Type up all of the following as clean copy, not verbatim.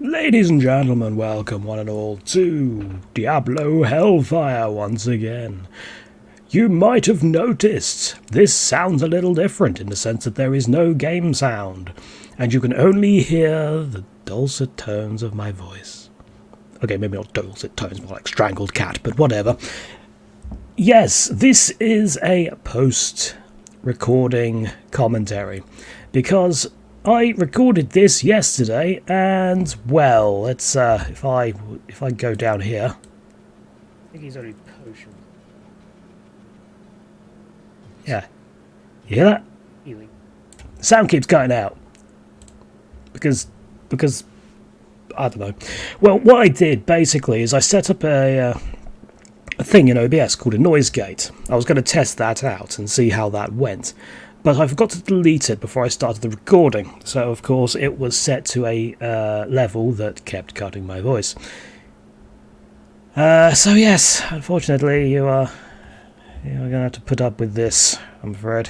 Ladies and gentlemen, welcome one and all to Diablo Hellfire once again. You might have noticed this sounds a little different in the sense that there is no game sound, and you can only hear the dulcet tones of my voice. Okay, maybe not dulcet tones, more like strangled cat, but whatever. Yes, this is a post-recording commentary, because I recorded this yesterday, and well, let's if I go down here, I think he's only potion. Yeah, you hear that? Healing. Sound keeps cutting out because I don't know. Well, what I did basically is I set up a thing in OBS called a noise gate. I was going to test that out and see how that went. But I forgot to delete it before I started the recording, so of course it was set to a level that kept cutting my voice. So yes, unfortunately you are going to have to put up with this, I'm afraid.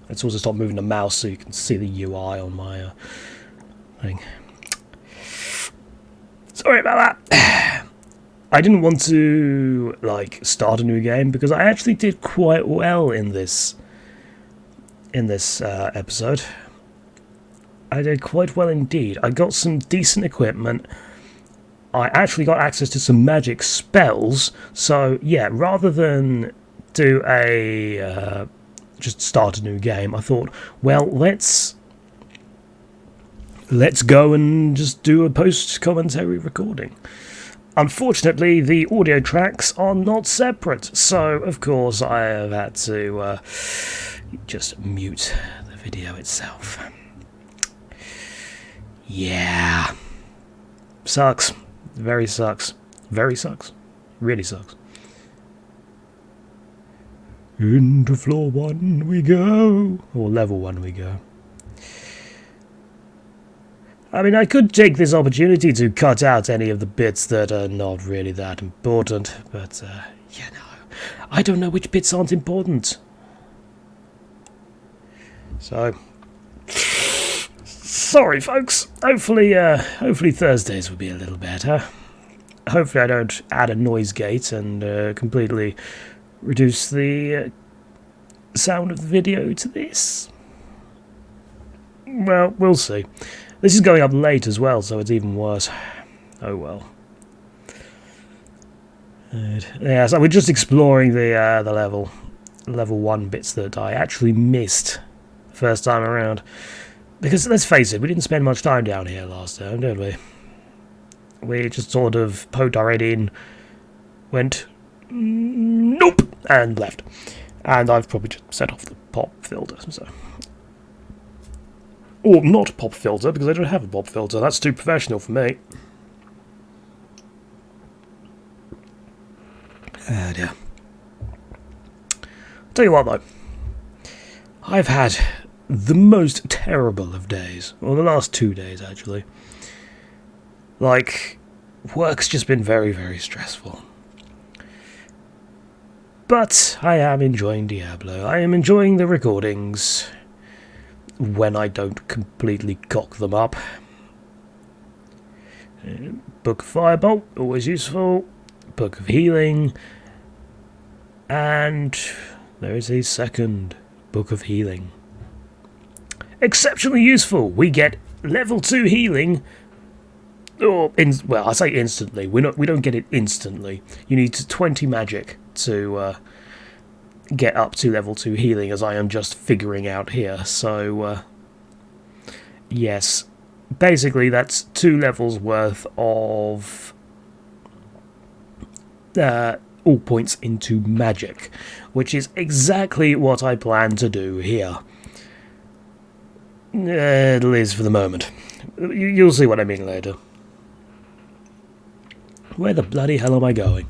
Let's also stop moving the mouse so you can see the UI on my thing. Sorry about that. I didn't want to start a new game because I actually did quite well in this episode. I did quite well indeed. I got some decent equipment. I actually got access to some magic spells. So yeah, rather than do a just start a new game, I thought, well, let's go and just do a post-commentary recording. Unfortunately, the audio tracks are not separate, so of course I have had to just mute the video itself. Yeah. Sucks. Very sucks. Very sucks. Really sucks. Into floor 1 we go. Or level 1 we go. I mean, I could take this opportunity to cut out any of the bits that are not really that important, but, I don't know which bits aren't important. So, sorry folks, hopefully Thursdays will be a little better. Hopefully I don't add a noise gate and completely reduce the sound of the video to this. Well, we'll see. This is going up late as well, so it's even worse. Oh well. Yeah, so we're just exploring the level 1 bits that I actually missed first time around. Because let's face it, we didn't spend much time down here last time, did we? We just sort of poked our head in, went nope, and left. And I've probably just set off the pop filter, so. Or not pop filter, because I don't have a pop filter. That's too professional for me. Oh dear. Tell you what though, I've had the most terrible of days. Well, the last 2 days actually. Work's just been very, very stressful. But I am enjoying Diablo. I am enjoying the recordings when I don't completely cock them up. Book of Firebolt, always useful. Book of Healing. And there is a second Book of Healing. Exceptionally useful. We get level 2 healing. Well, I say instantly. We don't get it instantly. You need 20 magic to get up to level 2 healing, as I am just figuring out here. So, yes. Basically, that's 2 levels worth of all points into magic, which is exactly what I plan to do here. At least for the moment. You'll see what I mean later. Where the bloody hell am I going?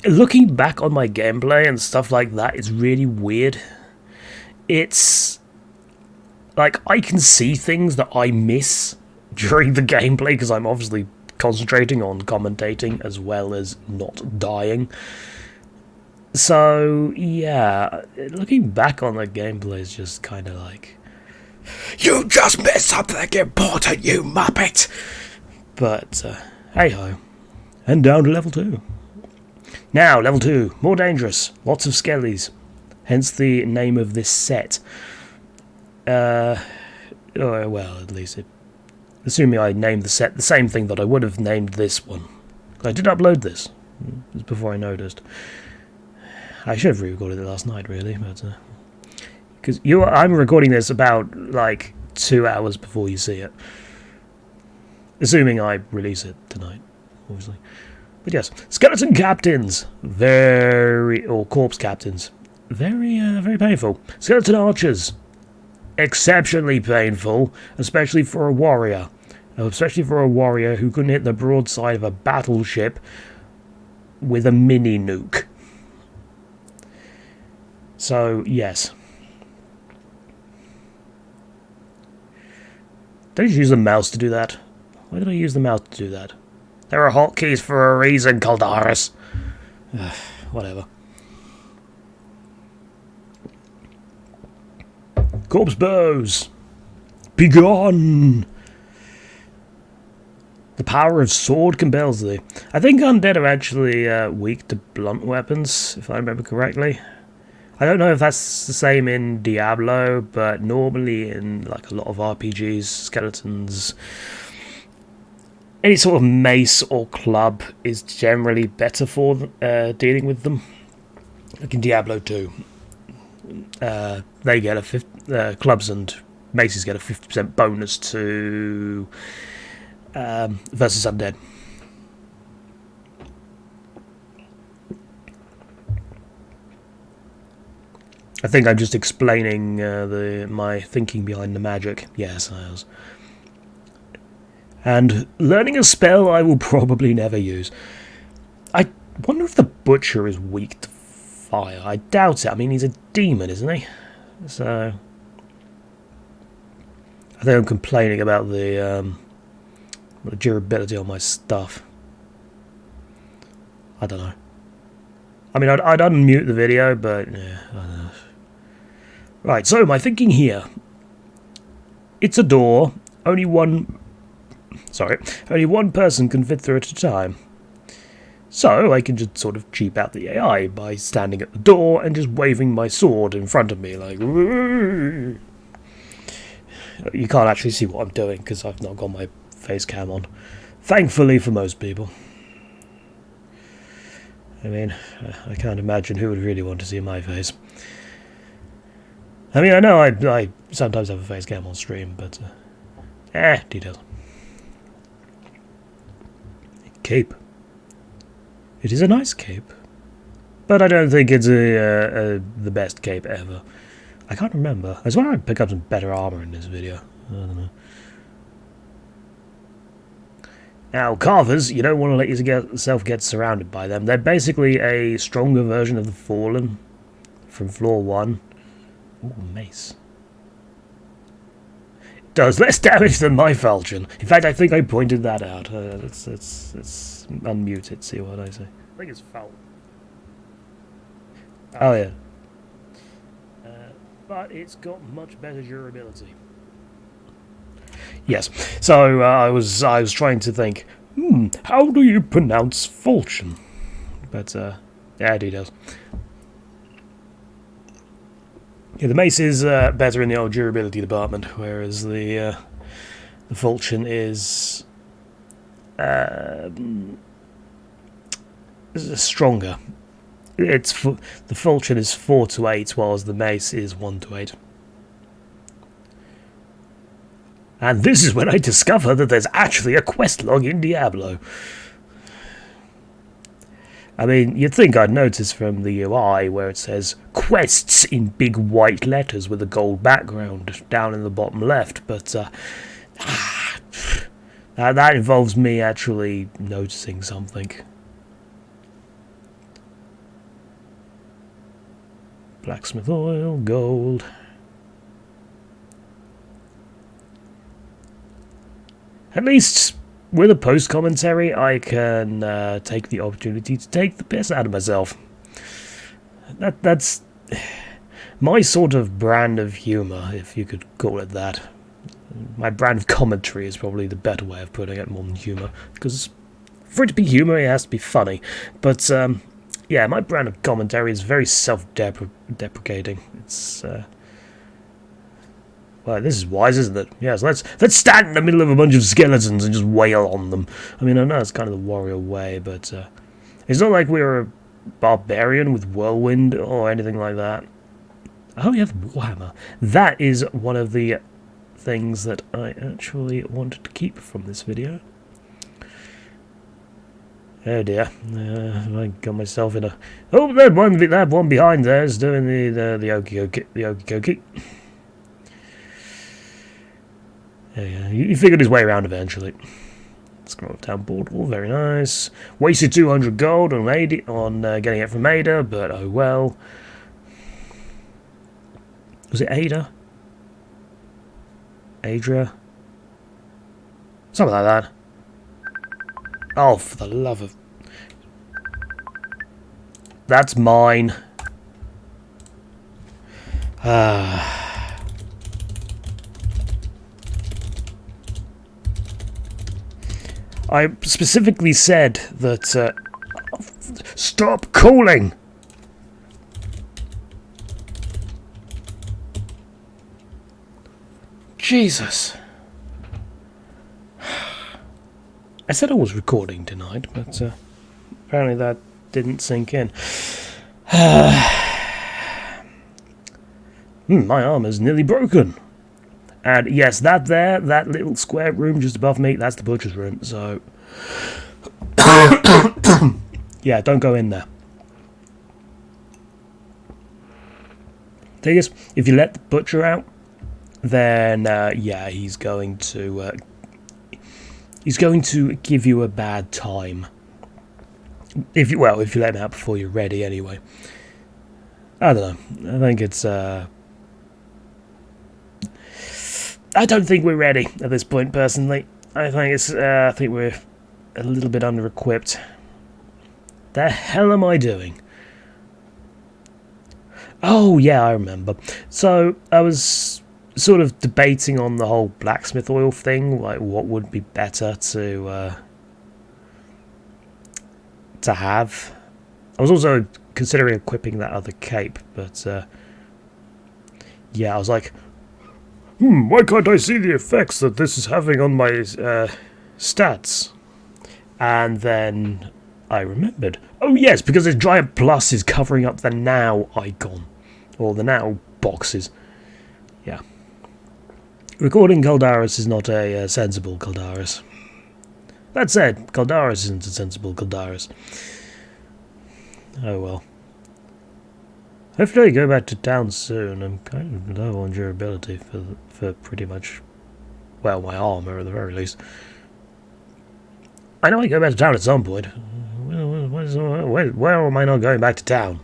Looking back on my gameplay and stuff like that is really weird. It's like I can see things that I miss during the gameplay because I'm obviously concentrating on commentating as well as not dying. So, yeah, looking back on the gameplay is just kind of like You just missed something important, you muppet! But, hey-ho. And down to level 2. Now, level 2. More dangerous. Lots of skellies. Hence the name of this set. Well, at least assuming I named the set the same thing that I would have named this one. I did upload this. It was before I noticed. I should have re-recorded it last night, really, but... Because I'm recording this about, like, 2 hours before you see it. Assuming I release it tonight, obviously. But yes, skeleton captains. Or corpse captains. Very painful. Skeleton archers. Exceptionally painful, especially for a warrior. Especially for a warrior who couldn't hit the broadside of a battleship with a mini nuke. So, yes. Did I just use the mouse to do that? Why did I use the mouse to do that? There are hotkeys for a reason, Caldaris. Whatever. Corpse bows. Begone! The power of sword compels thee. I think undead are actually weak to blunt weapons, if I remember correctly. I don't know if that's the same in Diablo, but normally in like a lot of RPGs, skeletons, any sort of mace or club is generally better for dealing with them. Like in Diablo 2, they get clubs and maces get a 50% bonus to versus undead. I think I'm just explaining my thinking behind the magic. Yes, I was. And learning a spell I will probably never use. I wonder if the Butcher is weak to fire. I doubt it. I mean, he's a demon, isn't he? So... I think I'm complaining about the durability on my stuff. I don't know. I mean, I'd unmute the video, but yeah, I don't know. Right, so my thinking here. It's a door. Only one person can fit through it at a time. So I can just sort of cheap out the AI by standing at the door and just waving my sword in front of me, like... You can't actually see what I'm doing because I've not got my face cam on. Thankfully for most people. I mean, I can't imagine who would really want to see my face. I mean, I know I sometimes have a face cam on stream, but... details. Cape. It is a nice cape. But I don't think it's the best cape ever. I can't remember. I swear I'd pick up some better armor in this video. I don't know. Now, carvers, you don't want to let yourself get surrounded by them. They're basically a stronger version of the Fallen from floor 1. Ooh, mace. It does less damage than my falchion. In fact, I think I pointed that out. Let's unmute it, see what I say. I think it's foul. Oh, yeah. But it's got much better durability. Yes. So I was trying to think. How do you pronounce falchion? But yeah, details. Yeah, the mace is better in the old durability department, whereas the falchion is stronger. The falchion is 4 to 8, whilst the mace is 1 to 8. And this is when I discover that there's actually a quest log in Diablo. I mean, you'd think I'd notice from the UI where it says quests in big white letters with a gold background down in the bottom left, but that involves me actually noticing something. Blacksmith oil, gold. At least with a post commentary, I can take the opportunity to take the piss out of myself. That's my sort of brand of humour, if you could call it that. My brand of commentary is probably the better way of putting it, more than humour, because for it to be humour, it has to be funny. But yeah, my brand of commentary is very self-deprecating. It's well, this is wise, isn't it? Yes, let's stand in the middle of a bunch of skeletons and just wail on them. I mean, I know it's kind of the warrior way, but it's not like we're a barbarian with whirlwind or anything like that. Oh, you have Warhammer. That is one of the things that I actually wanted to keep from this video. Oh dear, I got myself in a... Oh, that one behind there is doing the okey-dokey. Yeah, he figured his way around eventually. Scroll down portal, very nice. Wasted 200 gold on getting it from Ada, but oh well. Was it Ada? Adria? Something like that. Oh, for the love of... That's mine. I specifically said that... stop calling! Jesus. I said I was recording tonight, but apparently that didn't sink in. My armor's nearly broken. And yes, that little square room just above me, that's the butcher's room, so... yeah, don't go in there. Thing is, if you let the butcher out, then, yeah, he's going to give you a bad time. If you let him out before you're ready, anyway. I don't know. I think it's, I don't think we're ready at this point, personally. I think we're a little bit under-equipped. The hell am I doing? Oh, yeah, I remember. So, I was sort of debating on the whole blacksmith oil thing, like what would be better to have. I was also considering equipping that other cape, but yeah, I was like, why can't I see the effects that this is having on my stats? And then I remembered, oh yes, because the giant plus is covering up the now icon, or the now boxes. Yeah. Recording Caldaris is not a sensible Caldaris. That said, Caldaris isn't a sensible Caldaris. Oh well. Hopefully I go back to town soon. I'm kind of low on durability for pretty much, well, my armor at the very least. I know I go back to town at some point. Where am I not going back to town?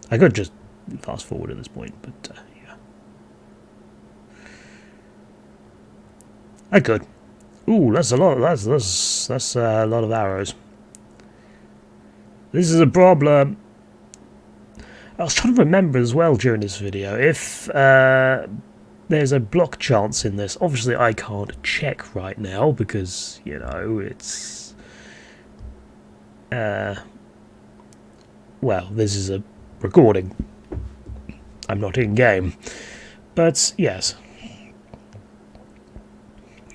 I could just fast forward at this point, but yeah. I could. Ooh, that's a lot. That's a lot of arrows. This is a problem. I was trying to remember as well during this video if there's a block chance in this. Obviously, I can't check right now because, you know, it's... well, this is a recording. I'm not in-game. But, yes. Here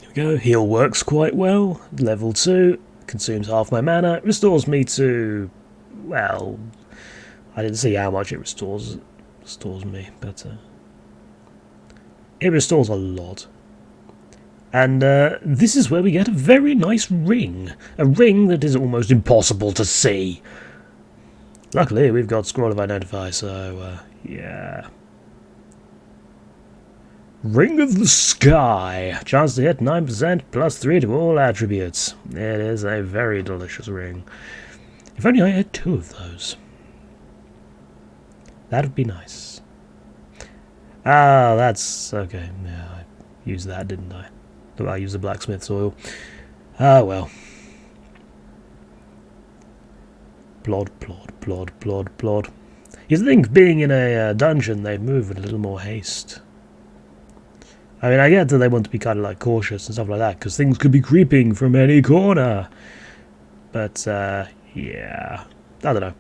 we go. Heal works quite well. Level 2. Consumes half my mana. Restores me to... well... I didn't see how much it restores me, but it restores a lot. And this is where we get a very nice ring. A ring that is almost impossible to see. Luckily, we've got Scroll of Identify, so yeah. Ring of the Sky. Chance to hit 9%, plus 3 to all attributes. It is a very delicious ring. If only I had 2 of those. That would be nice. Ah, that's... okay. Yeah, I used that, didn't I? I used the blacksmith's oil. Ah, well. Plod, plod, plod, plod, plod. You'd think being in a dungeon they'd move with a little more haste. I mean, I get that they want to be kind of like cautious and stuff like that, because things could be creeping from any corner. But, yeah, I don't know.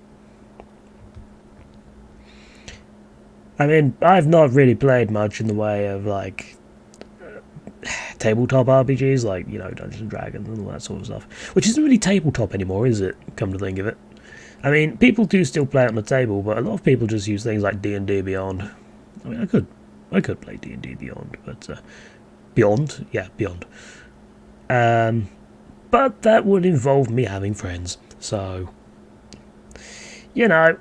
I mean, I've not really played much in the way of, like, tabletop RPGs, like, you know, Dungeons & Dragons and all that sort of stuff. Which isn't really tabletop anymore, is it? Come to think of it. I mean, people do still play it on the table, but a lot of people just use things like D&D Beyond. I mean, I could play D&D Beyond, but Beyond, yeah, Beyond. But that would involve me having friends, so you know,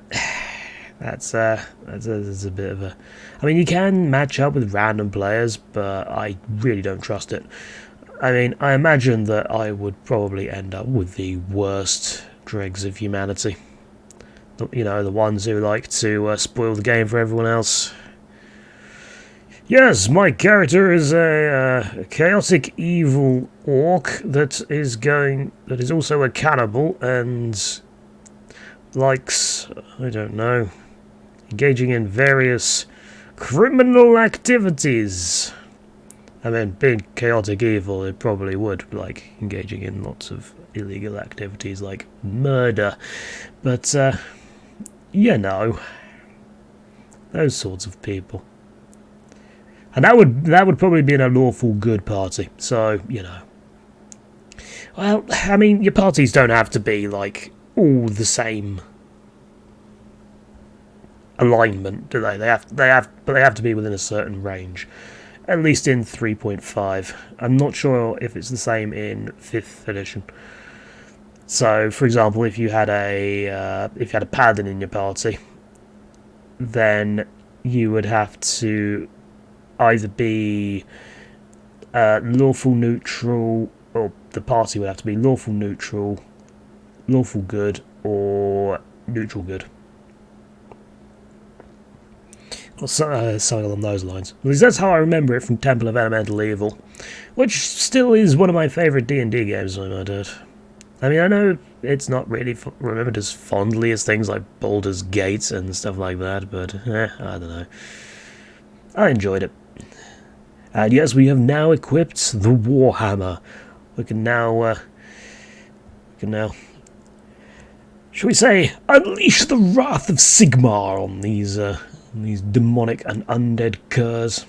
that's a bit of a. I mean, you can match up with random players, but I really don't trust it. I mean, I imagine that I would probably end up with the worst dregs of humanity. You know, the ones who like to spoil the game for everyone else. Yes, my character is a chaotic evil orc that is also a cannibal and likes, I don't know, engaging in various criminal activities. I mean, being chaotic evil, it probably would, like, engaging in lots of illegal activities like murder. But, you know, those sorts of people. And that would probably be in a lawful good party, so, you know. Well, I mean, your parties don't have to be, like, all the same alignment, do they? They have to be within a certain range. At least in 3.5. I'm not sure if it's the same in 5th edition. So, for example, if you had a paladin in your party, then you would have to either be lawful neutral, or the party would have to be lawful neutral, lawful good, or neutral good. Or something along those lines. At least that's how I remember it from Temple of Elemental Evil, which still is one of my favourite D&D games, I might add. I mean, I know it's not really remembered as fondly as things like Baldur's Gate and stuff like that, but I don't know. I enjoyed it. And yes, we have now equipped the Warhammer. We can now, shall we say, unleash the wrath of Sigmar on these demonic and undead curs.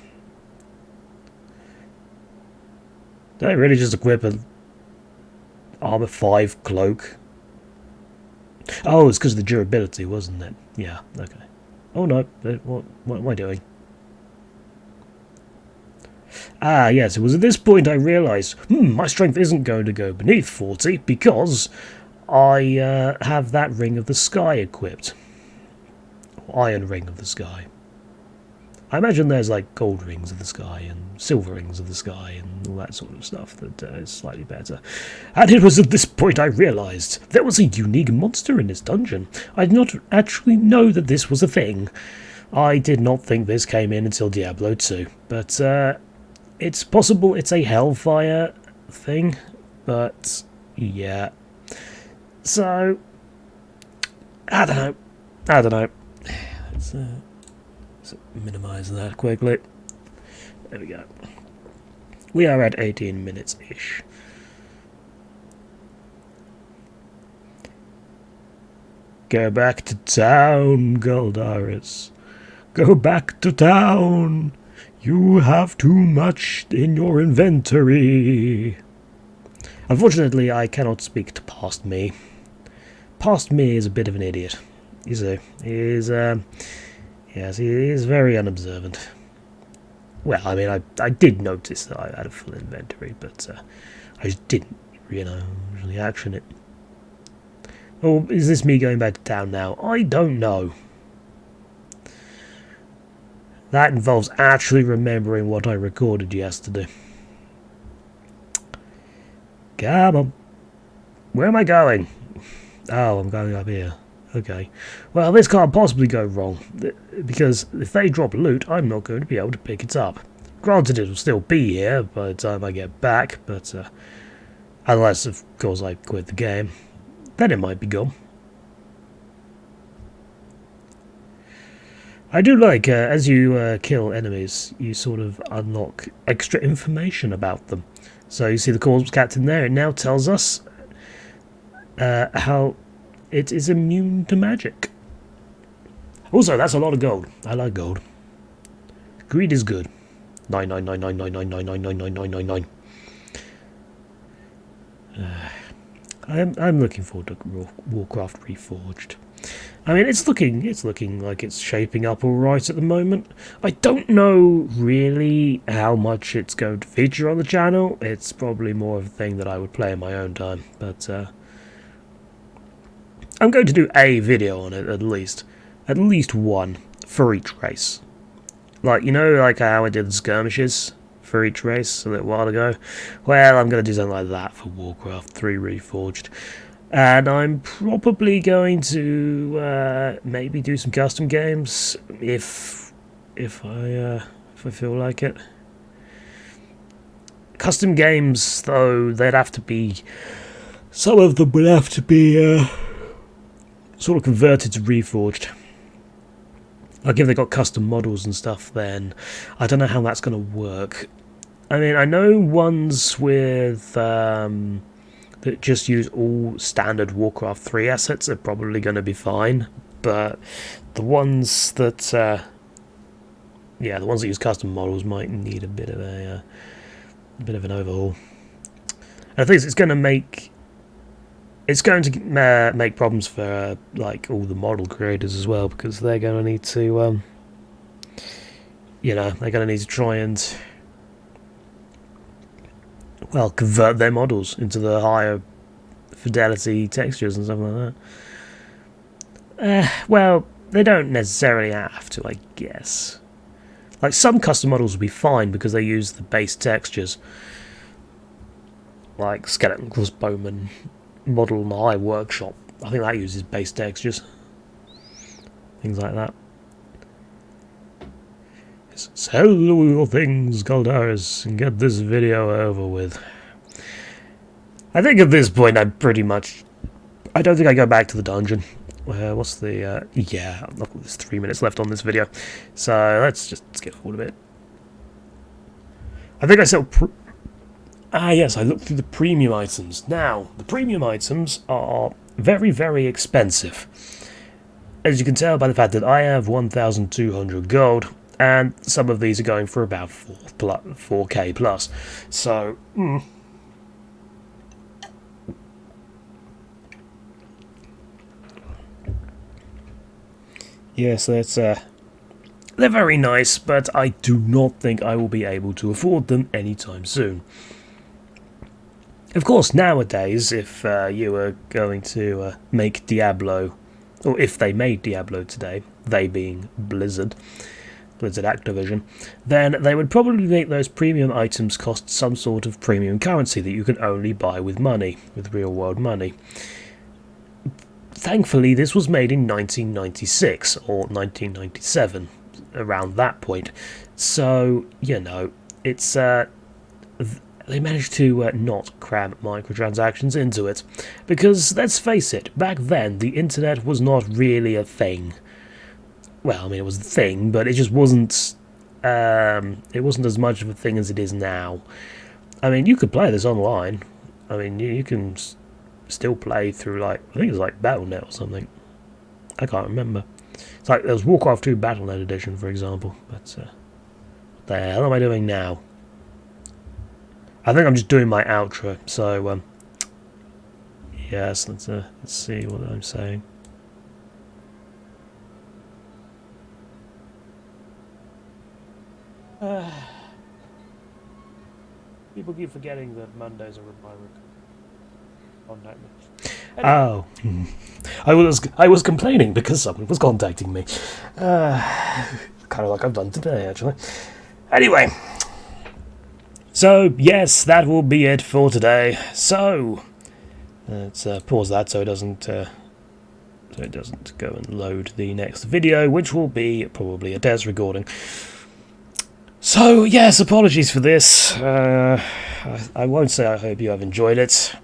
Did I really just equip a Armor 5 cloak? Oh, it's because of the durability, wasn't it? Yeah, okay. Oh no, what am I doing? Ah, yes, it was at this point I realised, my strength isn't going to go beneath 40 because I have that Ring of the Sky equipped. Iron Ring of the Sky. I imagine there's like gold rings of the sky and silver rings of the sky and all that sort of stuff that is slightly better. And it was at this point I realised there was a unique monster in this dungeon. I did not actually know that this was a thing. I did not think this came in until Diablo 2, but it's possible it's a Hellfire thing, but yeah. So, I don't know. Let's minimise that quickly. There we go. We are at 18 minutes-ish. Go back to town, Caldaris. Go back to town. You have too much in your inventory. Unfortunately, I cannot speak to past me. Past me is a bit of an idiot. You see, he is, yes, he is very unobservant. Well, I mean, I did notice that I had a full inventory, but I just didn't, really action it. Or is this me going back to town now? I don't know. That involves actually remembering what I recorded yesterday. Come on. Where am I going? Oh, I'm going up here. Okay. Well, this can't possibly go wrong, because if they drop loot, I'm not going to be able to pick it up. Granted, it'll still be here by the time I get back, but unless, of course, I quit the game, then it might be gone. I do like, as you kill enemies, you sort of unlock extra information about them. So you see the corpse captain there, it now tells us how it is immune to magic. Also, that's a lot of gold. I like gold. Greed is good. 9999999999999. I'm looking forward to Warcraft Reforged. I mean, it's looking like it's shaping up all right at the moment. I don't know really how much it's going to feature on the channel. It's probably more of a thing that I would play in my own time, but I'm going to do a video on it at least one for each race. Like, you know, like how I did the skirmishes for each race a little while ago. Well, I'm going to do something like that for Warcraft 3 Reforged. And I'm probably going to maybe do some custom games if I feel like it. Custom games, though, they'd have to be, some of them would have to be sort of converted to Reforged. Like if they got custom models and stuff, then I don't know how that's going to work. I mean, I know ones with that just use all standard Warcraft 3 assets are probably going to be fine, but the ones that the ones that use custom models might need a bit of an overhaul. And I think it's going to make problems for like all the model creators as well, because they're going to need to they're going to need to try and convert their models into the higher fidelity textures and stuff like that. Well, they don't necessarily have to, I guess. Like, some custom models will be fine because they use the base textures. Like Skeleton Crossbowman model in the High Workshop. I think that uses base textures. Things like that. Sell all your things, Caldaris, and get this video over with. I think at this point I don't think I go back to the dungeon. What's the... there's 3 minutes left on this video. So let's just skip forward a bit. I think I sell... yes, I looked through the premium items. Now, the premium items are very, very expensive. As you can tell by the fact that I have 1,200 gold, and some of these are going for about 4k plus. So, yes, that's they're very nice, but I do not think I will be able to afford them anytime soon. Of course, nowadays, if you were going to make Diablo, or if they made Diablo today, they being Blizzard Activision, then they would probably make those premium items cost some sort of premium currency that you can only buy with money, with real world money. Thankfully, this was made in 1996 or 1997, around that point. So, you know, it's they managed to not cram microtransactions into it, because let's face it, back then the internet was not really a thing. Well, I mean, it was a thing, but it just wasn't. It wasn't as much of a thing as it is now. I mean, you could play this online. I mean, you can still play through, like, I think it's like Battle.net or something. I can't remember. It's like there was Warcraft 2 Battle.net edition, for example. But what the hell am I doing now? I think I'm just doing my outro. So yes, let's see what I'm saying. People keep forgetting that Mondays are my contact me. Anyway. Oh, I was complaining because someone was contacting me. Kind of like I've done today, actually. Anyway, so yes, that will be it for today. So let's pause that so it doesn't go and load the next video, which will be probably a test recording. So, yes, apologies for this. I won't say I hope you have enjoyed it.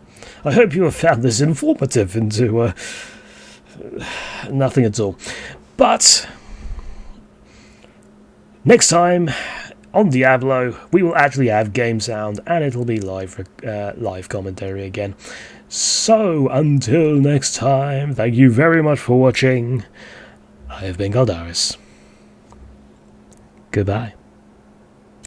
I hope you have found this informative into nothing at all. But Next time on Diablo, we will actually have game sound, and it'll be live commentary again. So, until next time, thank you very much for watching. I have been Caldaris. Goodbye.